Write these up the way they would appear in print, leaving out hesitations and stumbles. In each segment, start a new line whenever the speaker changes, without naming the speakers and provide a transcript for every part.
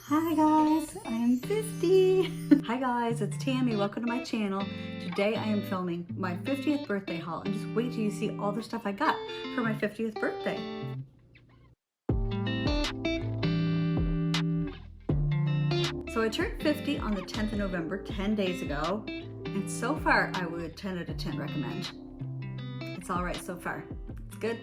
Hi guys, I'm 50. Hi guys, it's Tammy. Welcome to my channel. Today I am filming my 50th birthday haul, and just wait till you see all the stuff I got for my 50th birthday. So I turned 50 on the 10th of November, 10 days ago, and so far I would 10 out of 10 recommend. It's all right so far. It's good.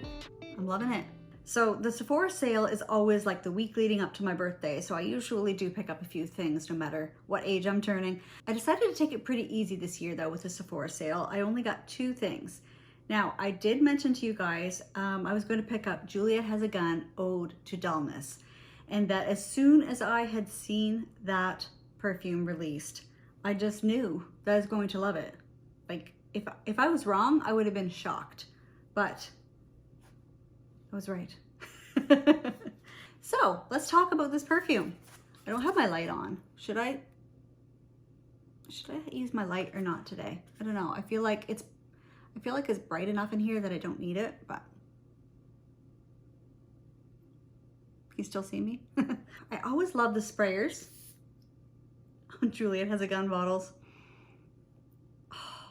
I'm loving it. So the Sephora sale is always like the week leading up to my birthday, so I usually do pick up a few things no matter what age I'm turning. I decided to take it pretty easy this year though with the Sephora sale. I only got 2 things. Now, I did mention to you guys I was going to pick up Juliette Has a Gun Ode to Dullness, and that as soon as I had seen that perfume released, I just knew that I was going to love it. Like, if I was wrong, I would have been shocked, but I was right. So let's talk about this perfume. I don't have my light on. Should I use my light or not today? I don't know. I feel like it's bright enough in here that I don't need it, but you still see me? I always love the sprayers on Juliette Has a Gun bottles. Oh,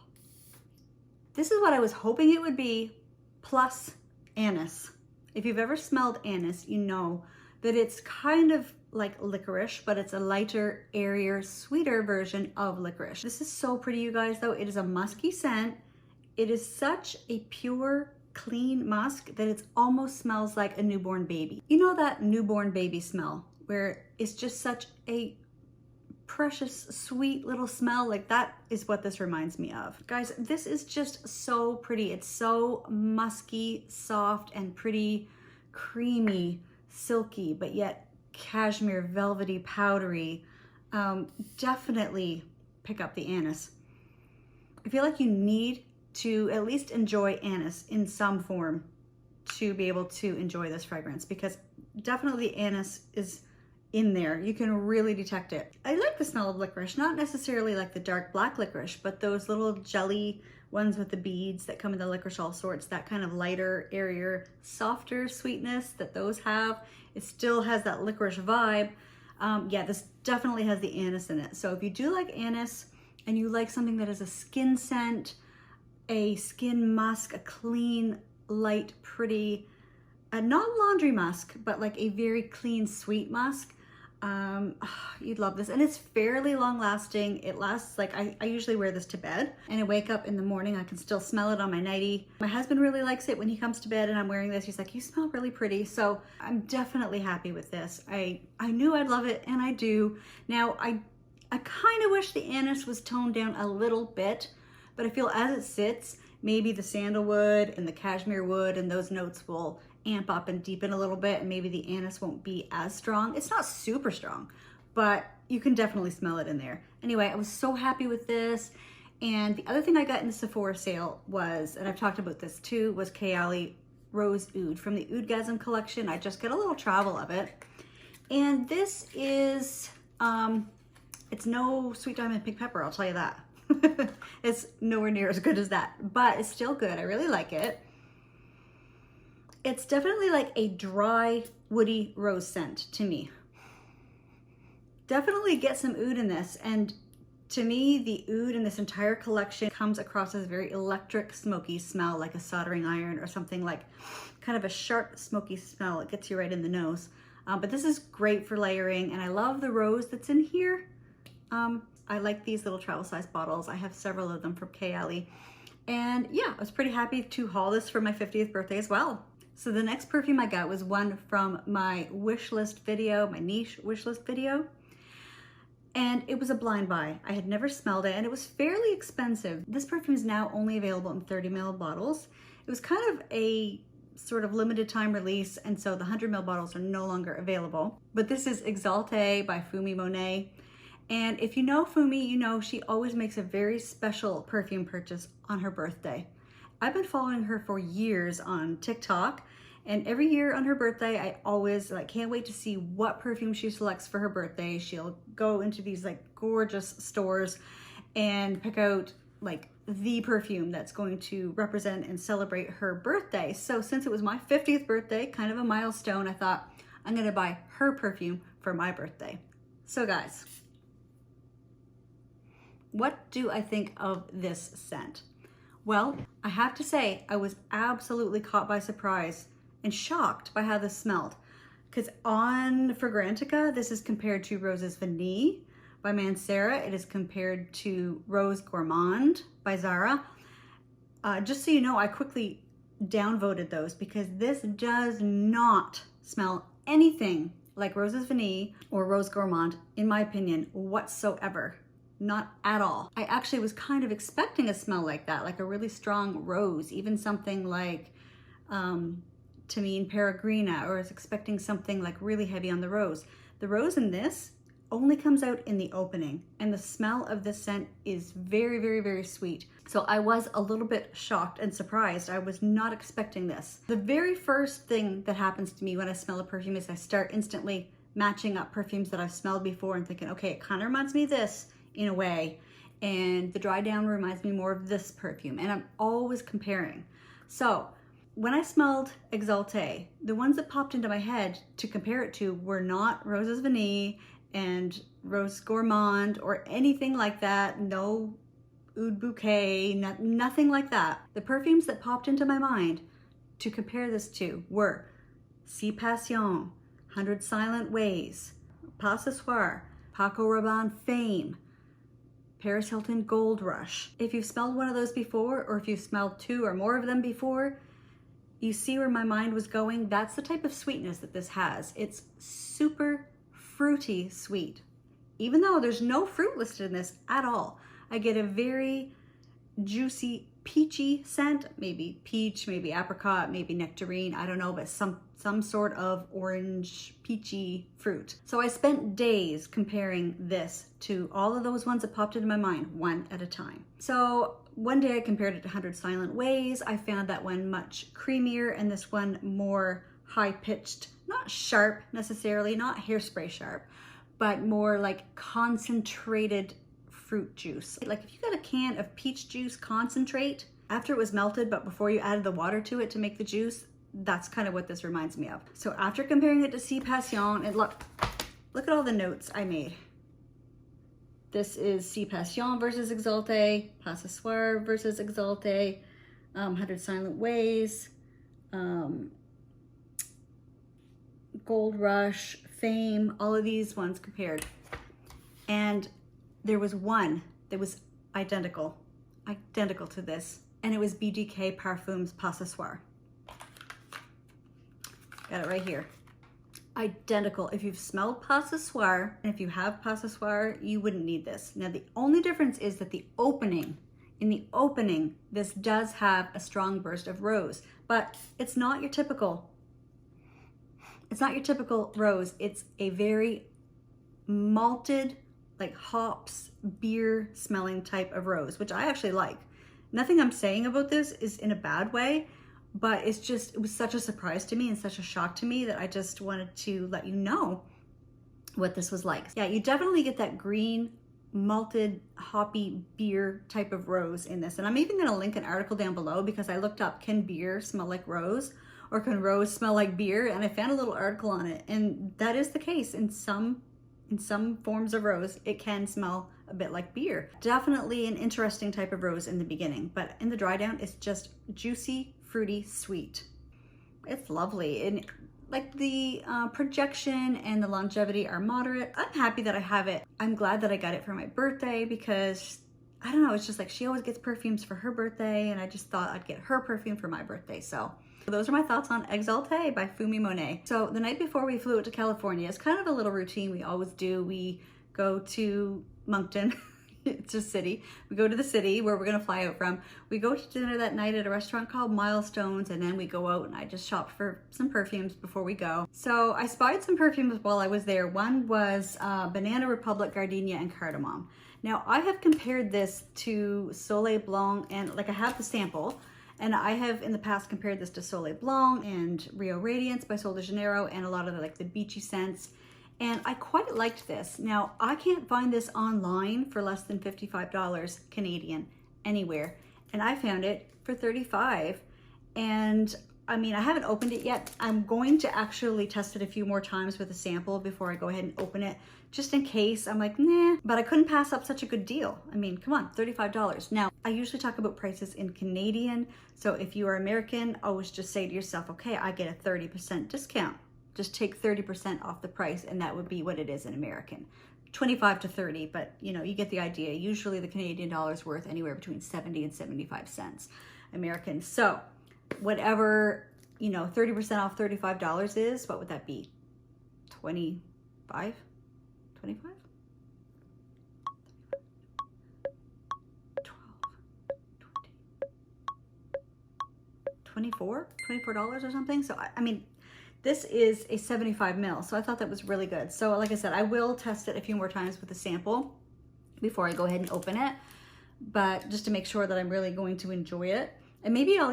this is what I was hoping it would be, plus anise. If you've ever smelled anise, you know that it's kind of like licorice, but it's a lighter, airier, sweeter version of licorice. This is so pretty, you guys, though. It is a musky scent. It is such a pure, clean musk that it almost smells like a newborn baby. You know that newborn baby smell where it's just such a precious, sweet little smell? Like, that is what this reminds me of. Guys, this is just so pretty. It's so musky, soft, and pretty creamy, silky, but yet cashmere, velvety, powdery. Definitely pick up the anise. I feel like you need to at least enjoy anise in some form to be able to enjoy this fragrance, because definitely anise is in there. You can really detect it. I like the smell of licorice, not necessarily like the dark black licorice, but those little jelly ones with the beads that come in the licorice all sorts, that kind of lighter, airier, softer sweetness that those have. It still has that licorice vibe. Yeah, this definitely has the anise in it. So if you do like anise and you like something that is a skin scent, a skin musk, a clean, light, pretty, not laundry musk, but like a very clean, sweet musk, you'd love this. And it's fairly long lasting. It lasts, like, I usually wear this to bed, and I wake up in the morning, I can still smell it on my nightie. My husband really likes it when he comes to bed and I'm wearing this. He's like, you smell really pretty. So I'm definitely happy with this. I knew I'd love it, and I do. Now, I kind of wish the anise was toned down a little bit, but I feel as it sits, maybe the sandalwood and the cashmere wood and those notes will amp up and deepen a little bit, and maybe the anise won't be as strong. It's not super strong, but you can definitely smell it in there. Anyway, I was so happy with this. And the other thing I got in the Sephora sale was, and I've talked about this too, was Kayali Rose Oud from the Oudgasm collection. I just got a little travel of it. And this is, it's no Sweet Diamond Pink Pepper, I'll tell you that. It's nowhere near as good as that, but it's still good. I really like it. It's definitely like a dry, woody rose scent to me. Definitely get some oud in this, and to me, the oud in this entire collection comes across as very electric, smoky smell, like a soldering iron or something, like kind of a sharp, smoky smell. It gets you right in the nose. But this is great for layering, and I love the rose that's in here. I like these little travel size bottles. I have several of them from Kayali. And yeah, I was pretty happy to haul this for my 50th birthday as well. So the next perfume I got was one from my wish list video, my niche wish list video. And it was a blind buy. I had never smelled it, and it was fairly expensive. This perfume is now only available in 30 ml bottles. It was kind of a sort of limited time release, and so the 100 ml bottles are no longer available. But this is EXALTÉ by Funmi Monet. And if you know Funmi, you know she always makes a very special perfume purchase on her birthday. I've been following her for years on TikTok, and every year on her birthday, I always can't wait to see what perfume she selects for her birthday. She'll go into these like gorgeous stores and pick out like the perfume that's going to represent and celebrate her birthday. So since it was my 50th birthday, kind of a milestone, I thought I'm gonna buy her perfume for my birthday. So guys, what do I think of this scent? Well, I have to say I was absolutely caught by surprise and shocked by how this smelled. Because on Fragrantica, this is compared to Roses Vanille by Mancera. It is compared to Rose Gourmand by Zara. Just so you know, I quickly downvoted those because this does not smell anything like Roses Vanille or Rose Gourmand, in my opinion, whatsoever. Not at all. I actually was kind of expecting a smell like that, like a really strong rose, even something like Tamine Peregrina, or I was expecting something like really heavy on the rose. The rose in this only comes out in the opening, and the smell of this scent is very, very, very sweet. So I was a little bit shocked and surprised. I was not expecting this. The very first thing that happens to me when I smell a perfume is I start instantly matching up perfumes that I've smelled before and thinking, okay, it kind of reminds me of this in a way, and the dry down reminds me more of this perfume, and I'm always comparing. So when I smelled EXALTÉ, the ones that popped into my head to compare it to were not Roses Vanille and Rose Gourmand or anything like that. No Oud Bouquet, nothing like that. The perfumes that popped into my mind to compare this to were Si Passion, 100 Silent Ways, Pas Ce Soir, Paco Rabanne Fame, Paris Hilton Gold Rush. If you've smelled one of those before, or if you've smelled two or more of them before, you see where my mind was going. That's the type of sweetness that this has. It's super fruity sweet. Even though there's no fruit listed in this at all, I get a very juicy, peachy scent, maybe peach, maybe apricot, maybe nectarine, I don't know, but some sort of orange, peachy fruit. So I spent days comparing this to all of those ones that popped into my mind, one at a time. So one day I compared it to 100 Silent Ways. I found that one much creamier and this one more high-pitched, not sharp necessarily, not hairspray sharp, but more like concentrated fruit juice. Like if you got a can of peach juice concentrate after it was melted, but before you added the water to it to make the juice, that's kind of what this reminds me of. So after comparing it to Si Passion, and look at all the notes I made. This is Si Passion versus EXALTÉ, Pas Ce Soir versus EXALTÉ, 100 Silent Ways, Gold Rush, Fame, all of these ones compared. And there was one that was identical to this, and it was BGK Parfums Pas Ce Soir. Got it right here. Identical. If you've smelled Pas Ce Soir, and if you have Pas Ce Soir, you wouldn't need this. Now the only difference is that in the opening, this does have a strong burst of rose, but it's not your typical rose. It's a very malted, like hops, beer smelling type of rose, which I actually like. Nothing I'm saying about this is in a bad way, but it was such a surprise to me and such a shock to me that I just wanted to let you know what this was like. Yeah, you definitely get that green, malted, hoppy beer type of rose in this. And I'm even gonna link an article down below because I looked up, can beer smell like rose? Or can rose smell like beer? And I found a little article on it, and that is the case. In some forms of rose, it can smell a bit like beer. Definitely an interesting type of rose in the beginning, but in the dry down, it's just juicy, fruity, sweet. It's lovely. And like the projection and the longevity are moderate. I'm happy that I have it. I'm glad that I got it for my birthday because I don't know, it's just like she always gets perfumes for her birthday, and I just thought I'd get her perfume for my birthday. So those are my thoughts on EXALTÉ by Funmi Monet. So the night before we flew out to California, it's kind of a little routine we always do. We go to Moncton, it's a city. We go to the city where we're gonna fly out from. We go to dinner that night at a restaurant called Milestones, and then we go out and I just shopped for some perfumes before we go. So I spied some perfumes while I was there. One was Banana Republic, Gardenia, and Cardamom. Now I have compared this to Soleil Blanc, and like I have the sample, and I have in the past compared this to Soleil Blanc and Rio Radiance by Sol de Janeiro and a lot of the beachy scents. And I quite liked this. Now, I can't find this online for less than $55 Canadian anywhere. And I found it for $35. And I mean, I haven't opened it yet. I'm going to actually test it a few more times with a sample before I go ahead and open it, just in case. I'm like, nah, but I couldn't pass up such a good deal. I mean, come on, $35. Now, I usually talk about prices in Canadian. So if you are American, always just say to yourself, okay, I get a 30% discount. Just take 30% off the price, and that would be what it is in American. 25 to 30, but you know, you get the idea. Usually the Canadian dollar is worth anywhere between 70 and 75 cents American. So whatever, you know, 30% off $35 is, what would that be? 25? 25? 12, 20, $24 or something. So I mean, this is a 75 mil, so I thought that was really good. So like I said, I will test it a few more times with a sample before I go ahead and open it, but just to make sure that I'm really going to enjoy it. And maybe I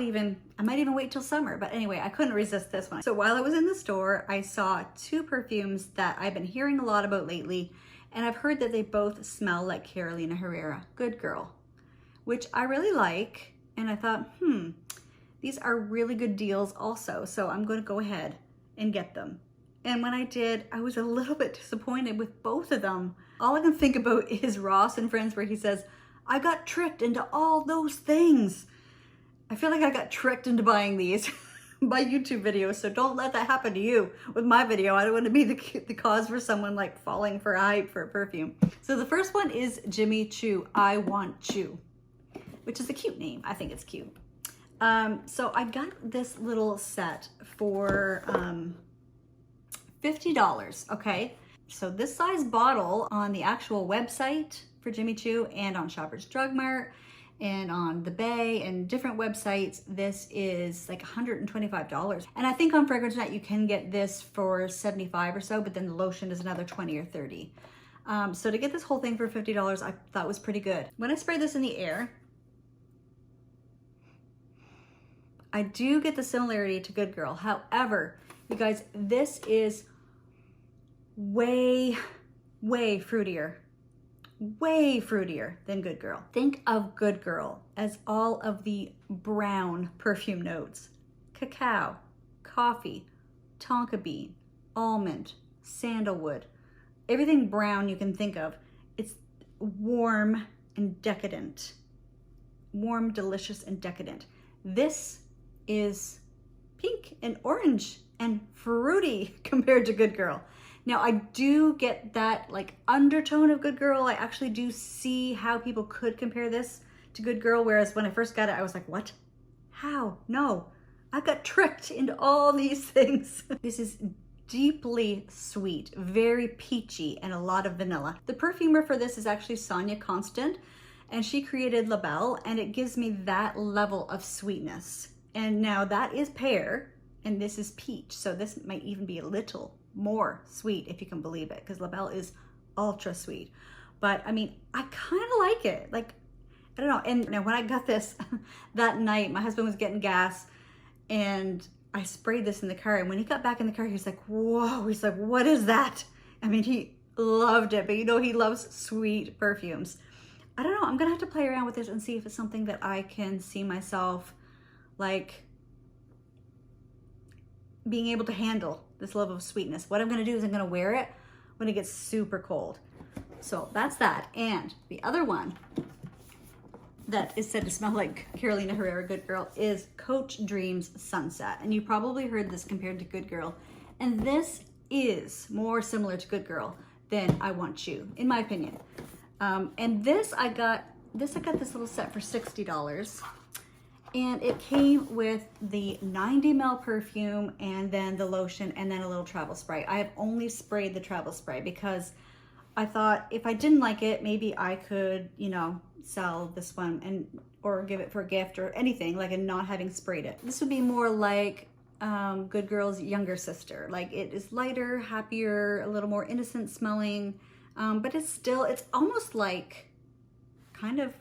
might even wait till summer, but anyway, I couldn't resist this one. So while I was in the store, I saw two perfumes that I've been hearing a lot about lately, and I've heard that they both smell like Carolina Herrera, Good Girl, which I really like. And I thought, these are really good deals also. So I'm going to go ahead and get them. And when I did, I was a little bit disappointed with both of them. All I can think about is Ross and Friends, where he says, I got tricked into all those things. I feel like I got tricked into buying these by YouTube videos, so don't let that happen to you with my video. I don't want to be the cause for someone like falling for hype for a perfume. So the first one is Choo I Want Choo, which is a cute name. I think it's cute. So I got this little set for $50, okay? So this size bottle on the actual website for Choo and on Shoppers Drug Mart and on the Bay and different websites, this is like $125. And I think on Fragrance Net you can get this for 75 or so, but then the lotion is another 20 or 30. So to get this whole thing for $50, I thought was pretty good. When I spray this in the air, I do get the similarity to Good Girl. However, you guys, this is way fruitier than Good Girl. Think of Good Girl as all of the brown perfume notes: cacao, coffee, tonka bean, almond, sandalwood, everything brown you can think of. It's warm and decadent. Warm, delicious, and decadent. This is pink and orange and fruity compared to Good Girl. Now I do get that like undertone of Good Girl. I actually do see how people could compare this to Good Girl, whereas when I first got it, I was like, what? How? No, I got tricked into all these things. This is deeply sweet, very peachy, and a lot of vanilla. The perfumer for this is actually Sonia Constant, and she created La Belle, and it gives me that level of sweetness. And now that is pear, and this is peach. So this might even be a little more sweet, if you can believe it, because La Belle is ultra sweet. But I mean, I kind of like it. Like, I don't know. And now when I got this that night, my husband was getting gas, and I sprayed this in the car. And when he got back in the car, he was like, whoa, he's like, what is that? I mean, he loved it, but you know, he loves sweet perfumes. I don't know. I'm going to have to play around with this and see if it's something that I can see myself like being able to handle, this level of sweetness. What I'm going to do is I'm going to wear it when it gets super cold. So that's that. And the other one that is said to smell like Carolina Herrera Good Girl is Coach Dreams Sunset. And you probably heard this compared to Good Girl. And this is more similar to Good Girl than I Want Choo, in my opinion. And this I got this little set for $60. And it came with the 90 ml perfume and then the lotion and then a little travel spray. I have only sprayed the travel spray because I thought if I didn't like it, maybe I could, you know, sell this one and or give it for a gift or anything, like, and not having sprayed it. This would be more like Good Girl's younger sister. Like, it is lighter, happier, a little more innocent smelling, but it's almost like kind of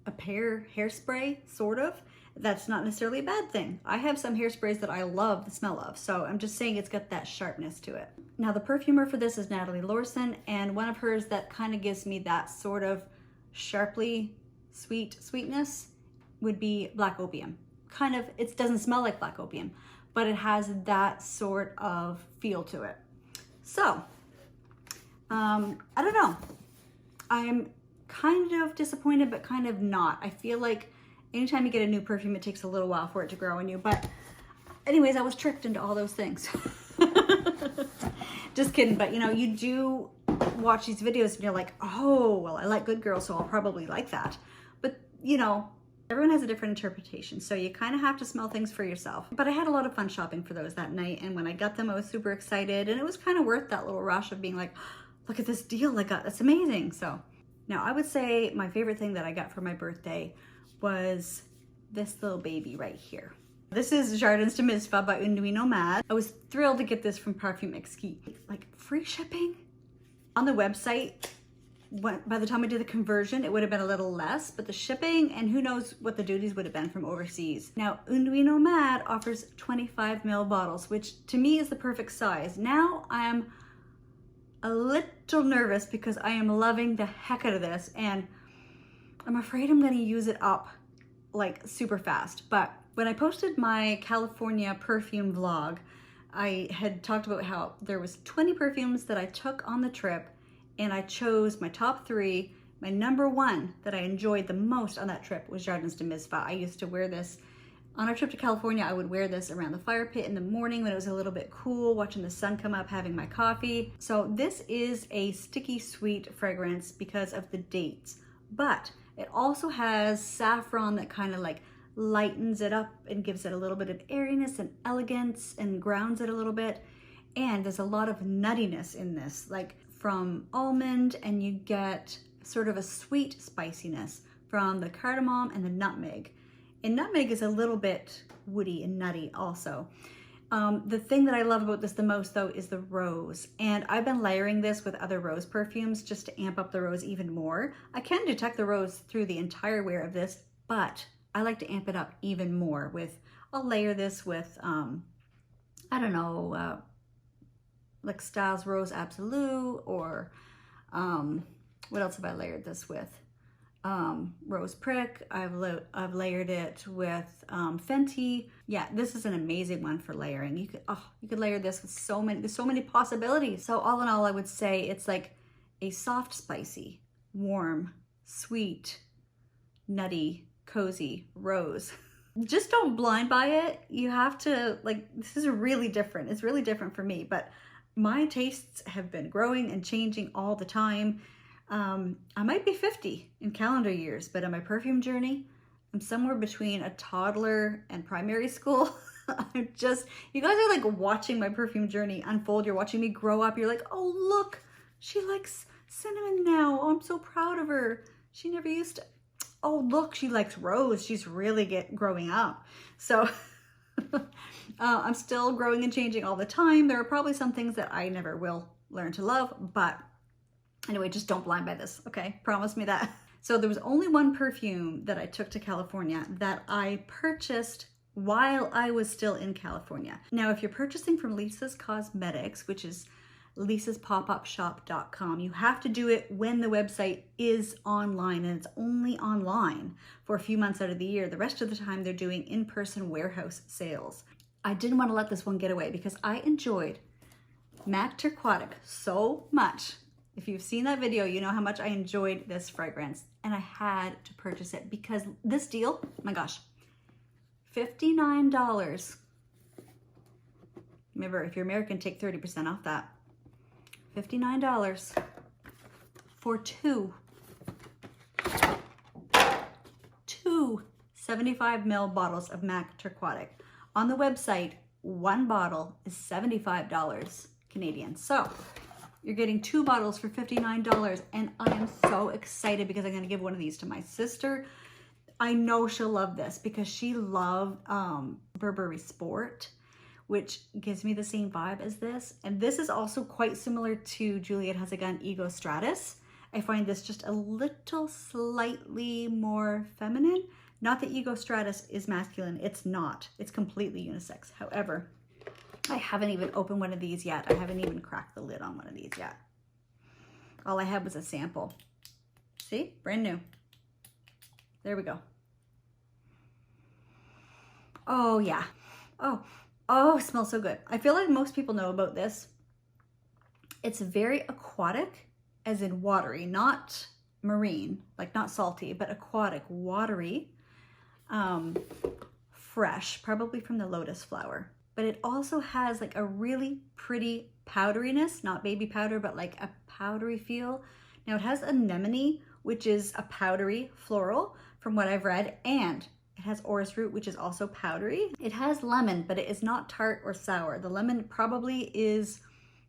a pear hairspray, sort of. That's not necessarily a bad thing. I have some hairsprays that I love the smell of, so I'm just saying it's got that sharpness to it. Now the perfumer for this is Natalie Lorson, and one of hers that kind of gives me that sort of sharply sweetness would be Black Opium. Kind of, it doesn't smell like Black Opium, but it has that sort of feel to it. So, I don't know. I'm kind of disappointed, but kind of not. I feel like anytime you get a new perfume, it takes a little while for it to grow on you. But anyways, I was tricked into all those things. Just kidding. But you know, you do watch these videos and you're like, oh, well, I like Good Girl, so I'll probably like that. But you know, everyone has a different interpretation, so you kind of have to smell things for yourself. But I had a lot of fun shopping for those that night, and when I got them, I was super excited, and it was kind of worth that little rush of being like, look at this deal I got, that's amazing. So now I would say my favorite thing that I got for my birthday was this little baby right here. This is Jardins de Misfah by Nuit Nomade. I was thrilled to get this from Perfume Exquis. Like, free shipping on the website. By the time I did the conversion, it would have been a little less, but the shipping and who knows what the duties would have been from overseas. Now, Nuit Nomade offers 25 ml bottles, which to me is the perfect size. Now I'm a little nervous because I am loving the heck out of this, and I'm afraid I'm going to use it up like super fast. But when I posted my California perfume vlog, I had talked about how there was 20 perfumes that I took on the trip, and I chose my top 3. My number 1 that I enjoyed the most on that trip was Jardins de Misfah. I used to wear this on our trip to California. I would wear this around the fire pit in the morning when it was a little bit cool, watching the sun come up, having my coffee. So this is a sticky sweet fragrance because of the dates, but it also has saffron that kind of like lightens it up and gives it a little bit of airiness and elegance and grounds it a little bit. And there's a lot of nuttiness in this, like from almond, and you get sort of a sweet spiciness from the cardamom and the nutmeg. And nutmeg is a little bit woody and nutty also. The thing that I love about this the most though is the rose. And I've been layering this with other rose perfumes just to amp up the rose even more. I can detect the rose through the entire wear of this, but I like to amp it up even more with, I'll layer this with, I don't know, L'Extase Rose Absolute, or what else have I layered this with? Rose Prick. I've layered it with Fenty. Yeah, this is an amazing one for layering. You could layer this with there's so many possibilities. So all in all, I would say it's like a soft, spicy, warm, sweet, nutty, cozy rose. Just don't blind buy it. You have to, like, this is really different. It's really different for me, but my tastes have been growing and changing all the time. I might be 50 in calendar years, but on my perfume journey, I'm somewhere between a toddler and primary school. You guys are like watching my perfume journey unfold. You're watching me grow up. You're like, oh, look, she likes cinnamon now. Oh, I'm so proud of her. She never used to. Oh, look, she likes rose. She's really growing up. So I'm still growing and changing all the time. There are probably some things that I never will learn to love, but anyway, just don't blind buy this, okay? Promise me that. So there was only one perfume that I took to California that I purchased while I was still in California. Now, if you're purchasing from Lisa's Cosmetics, which is lisasPopUpShop.com, you have to do it when the website is online, and it's only online for a few months out of the year. The rest of the time, they're doing in-person warehouse sales. I didn't want to let this one get away because I enjoyed MAC Turquatic so much. If you've seen that video, you know how much I enjoyed this fragrance, and I had to purchase it because this deal, oh my gosh, $59. Remember, if you're American, take 30% off that. $59 for two 75 ml bottles of MAC Turquatic. On the website, one bottle is $75 Canadian. So you're getting 2 bottles for $59, and I am so excited because I'm going to give one of these to my sister. I know she'll love this because she loved Burberry Sport, which gives me the same vibe as this. And this is also quite similar to Juliette Has Ego Stratus. I find this just a little slightly more feminine. Not that Ego Stratus is masculine, it's not. It's completely unisex. However, I haven't even opened one of these yet. I haven't even cracked the lid on one of these yet. All I had was a sample. See, brand new. There we go. Oh yeah. Oh, Oh, it smells so good. I feel like most people know about this. It's very aquatic, as in watery, not marine, like not salty, but aquatic, watery, fresh, probably from the lotus flower. But it also has like a really pretty powderiness, not baby powder, but like a powdery feel. Now it has anemone, which is a powdery floral from what I've read, and it has orris root, which is also powdery. It has lemon, but it is not tart or sour. The lemon probably is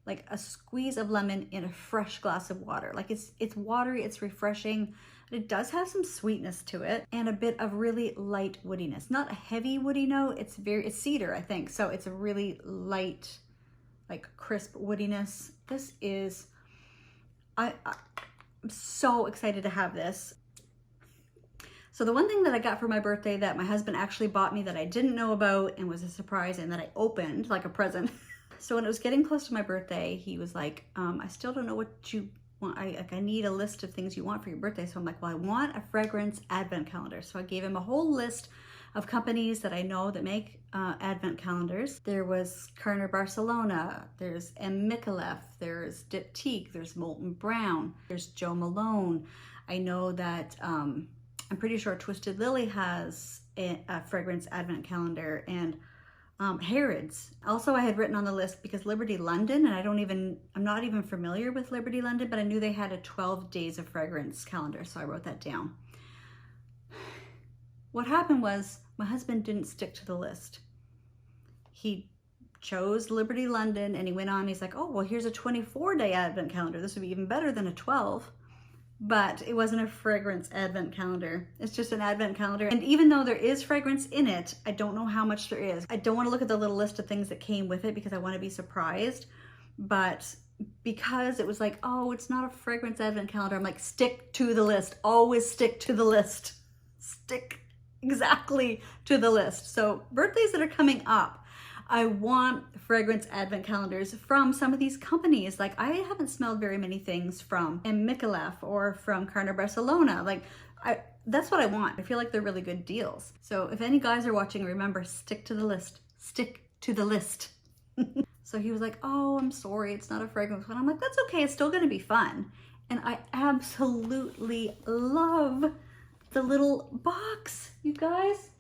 like a squeeze of lemon in a fresh glass of water. Like it's watery, it's refreshing. It does have some sweetness to it and a bit of really light woodiness. Not a heavy woody note, it's cedar, I think. So it's a really light, like crisp woodiness. This is, I'm so excited to have this. So the one thing that I got for my birthday that my husband actually bought me that I didn't know about and was a surprise and that I opened like a present. So when it was getting close to my birthday, he was like, I still don't know what you want. I need a list of things you want for your birthday. So I'm like, well, I want a fragrance advent calendar. So I gave him a whole list of companies that I know that make advent calendars. There was Carner Barcelona, there's M. Micallef, there's Diptyque, there's Molten Brown, there's Jo Malone. I know that I'm pretty sure Twisted Lily has a fragrance advent calendar, and Harrods. Also, I had written on the list because Liberty London, and I'm not even familiar with Liberty London, but I knew they had a 12 days of fragrance calendar, so I wrote that down. What happened was my husband didn't stick to the list. He chose Liberty London and he went on, he's like, oh, well, here's a 24-day advent calendar. This would be even better than a 12. But it wasn't a fragrance advent calendar. It's just an advent calendar. And even though there is fragrance in it, I don't know how much there is. I don't want to look at the little list of things that came with it because I want to be surprised. But because it was like, oh, it's not a fragrance advent calendar, I'm like, stick to the list. Always stick to the list. Stick exactly to the list. So birthdays that are coming up, I want fragrance advent calendars from some of these companies. Like I haven't smelled very many things from M. Micallef or from Carner Barcelona. Like that's what I want. I feel like they're really good deals. So if any guys are watching, remember, stick to the list. Stick to the list. So he was like, oh, I'm sorry, it's not a fragrance one. I'm like, that's okay, it's still gonna be fun. And I absolutely love the little box, you guys.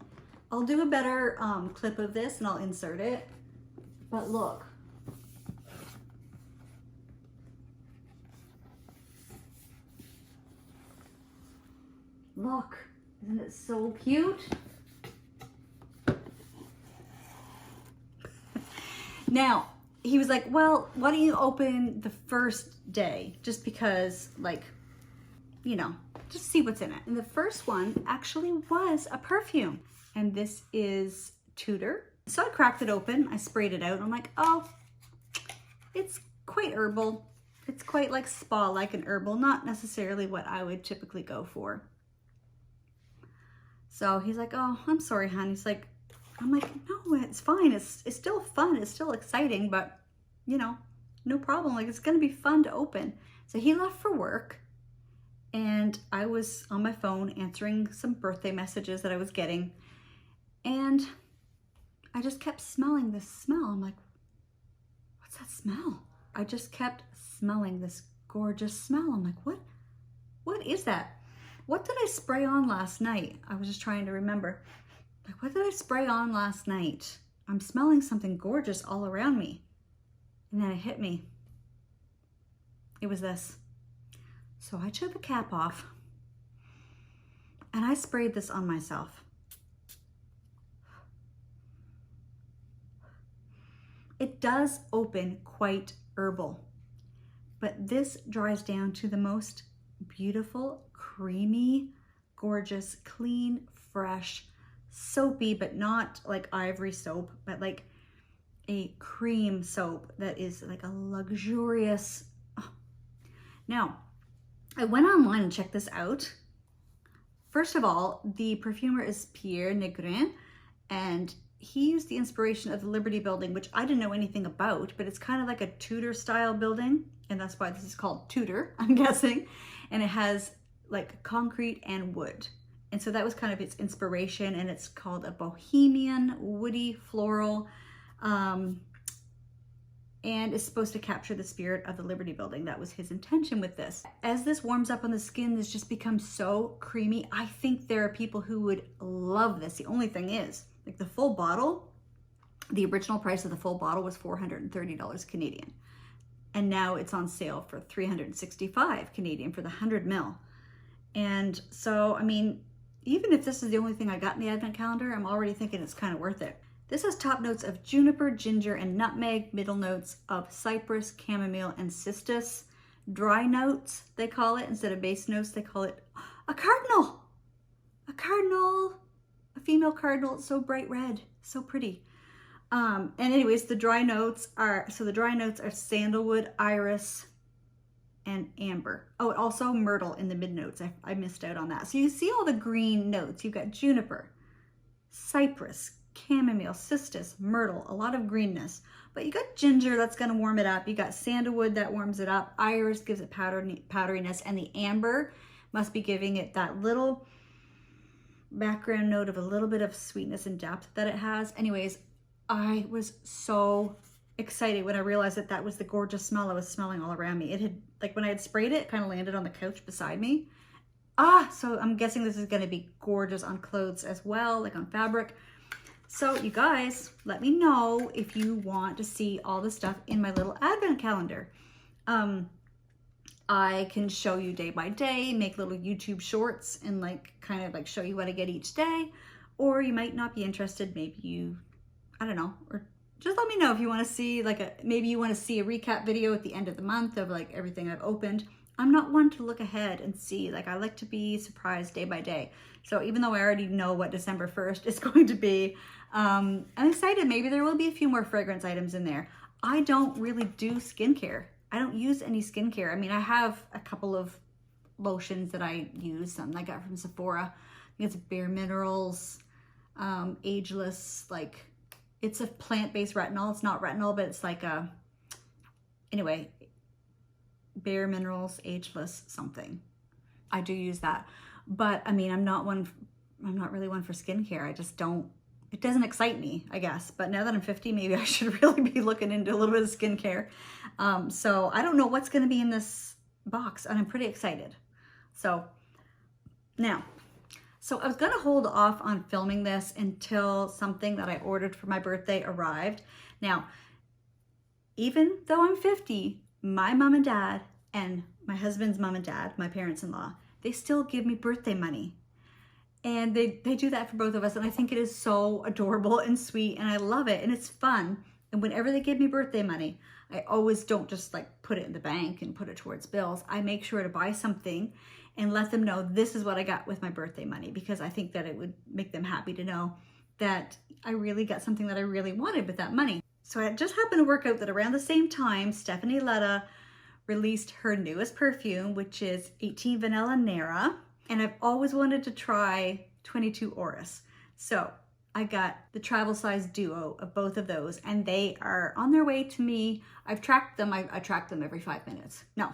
I'll do a better clip of this and I'll insert it. But look. Look, isn't it so cute? Now, he was like, well, why don't you open the first day? Just because, like, you know, just see what's in it. And the first one actually was a perfume. And this is Tudor. So I cracked it open, I sprayed it out, and I'm like, oh, it's quite herbal. It's quite like spa-like and herbal, not necessarily what I would typically go for. So he's like, oh, I'm sorry, hon. He's like, I'm like, no, it's fine. It's still fun. It's still exciting, but you know, no problem. Like it's gonna be fun to open. So he left for work and I was on my phone answering some birthday messages that I was getting. And I just kept smelling this smell. I'm like, what's that smell? I just kept smelling this gorgeous smell. I'm like, what is that? What did I spray on last night? I was just trying to remember. Like, what did I spray on last night? I'm smelling something gorgeous all around me. And then it hit me. It was this. So I took the cap off and I sprayed this on myself. It does open quite herbal, but this dries down to the most beautiful, creamy, gorgeous, clean, fresh, soapy, but not like ivory soap, but like a cream soap that is like a luxurious. Oh. Now, I went online and checked this out. First of all, the perfumer is Pierre Negrin, and he used the inspiration of the Liberty building, which I didn't know anything about, but it's kind of like a Tudor style building. And that's why this is called Tudor, I'm guessing. And it has like concrete and wood. And so that was kind of its inspiration. And it's called a bohemian, woody, floral. And is supposed to capture the spirit of the Liberty Building. That was his intention with this. As this warms up on the skin, this just becomes so creamy. I think there are people who would love this. The only thing is, like the full bottle, the original price of the full bottle was $430 Canadian. And now it's on sale for $365 Canadian for the 100 ml. And so, I mean, even if this is the only thing I got in the advent calendar, I'm already thinking it's kind of worth it. This has top notes of juniper, ginger, and nutmeg, middle notes of cypress, chamomile, and cistus. Dry notes, they call it. Instead of base notes, they call it a cardinal. A cardinal, a female cardinal. It's so bright red, so pretty. And anyways, the dry notes are, sandalwood, iris, and amber. Oh, also myrtle in the mid notes. I missed out on that. So you see all the green notes. You've got juniper, cypress, chamomile, cistus, myrtle, a lot of greenness. But you got ginger, that's gonna warm it up. You got sandalwood, that warms it up. Iris gives it powderiness, and the amber must be giving it that little background note of a little bit of sweetness and depth that it has. Anyways, I was so excited when I realized that that was the gorgeous smell I was smelling all around me. It had, like when I had sprayed it, kind of landed on the couch beside me. So I'm guessing this is gonna be gorgeous on clothes as well, like on fabric. So you guys, let me know if you want to see all the stuff in my little advent calendar. I can show you day by day, make little YouTube shorts and like kind of like show you what I get each day. Or you might not be interested, maybe you, I don't know, or just let me know if you want to see like maybe you want to see a recap video at the end of the month of like everything I've opened. I'm not one to look ahead and see, like I like to be surprised day by day. So even though I already know what December 1st is going to be, I'm excited. Maybe there will be a few more fragrance items in there. I don't really do skincare. I don't use any skincare. I mean, I have a couple of lotions that I use, something I got from Sephora. I think it's Bare Minerals, Ageless, like it's a plant-based retinol. It's not retinol, but it's like a, anyway, Bare Minerals, Ageless something. I do use that. But I mean, I'm not really one for skincare. I just don't, it doesn't excite me, I guess. But now that I'm 50, maybe I should really be looking into a little bit of skincare. So I don't know what's going to be in this box, and I'm pretty excited. So now, I was going to hold off on filming this until something that I ordered for my birthday arrived. Now, even though I'm 50, my mom and dad and my husband's mom and dad, my parents-in-law, they still give me birthday money. And they do that for both of us. And I think it is so adorable and sweet, and I love it, and it's fun. And whenever they give me birthday money, I always don't just like put it in the bank and put it towards bills. I make sure to buy something and let them know this is what I got with my birthday money, because I think that it would make them happy to know that I really got something that I really wanted with that money. So it just happened to work out that around the same time, Stephanie Ledda released her newest perfume, which is 18 Vanilla Nera. And I've always wanted to try 22 Orris. So I got the travel size duo of both of those, and they are on their way to me. I've tracked them. I track them every 5 minutes. No,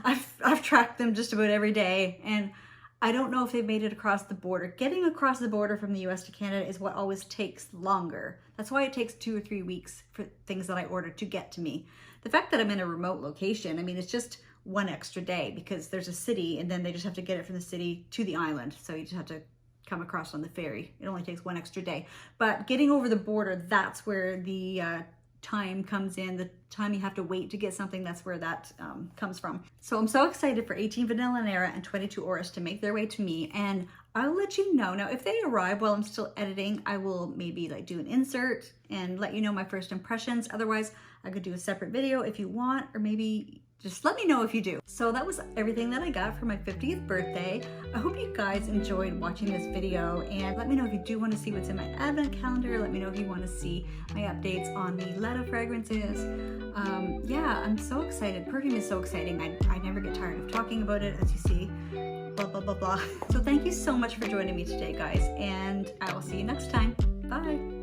I've tracked them just about every day, and I don't know if they've made it across the border. Getting across the border from the US to Canada is what always takes longer. That's why it takes 2 or 3 weeks for things that I order to get to me. The fact that I'm in a remote location, I mean, it's just one extra day because there's a city, and then they just have to get it from the city to the island. So you just have to come across on the ferry. It only takes 1 extra day. But getting over the border, that's where the time comes in. The time you have to wait to get something, that's where that comes from. So I'm so excited for 18 Vanilla Nera and 22 Orris to make their way to me, and I'll let you know. Now, if they arrive while I'm still editing, I will maybe like do an insert and let you know my first impressions. Otherwise, I could do a separate video if you want, or maybe just let me know if you do. So that was everything that I got for my 50th birthday. I hope you guys enjoyed watching this video, and let me know if you do want to see what's in my advent calendar. Let me know if you want to see my updates on the Ledda fragrances. Yeah, I'm so excited. Perfume is so exciting. I never get tired of talking about it, as you see. Blah, blah, blah, blah. So thank you so much for joining me today, guys, and I will see you next time. Bye.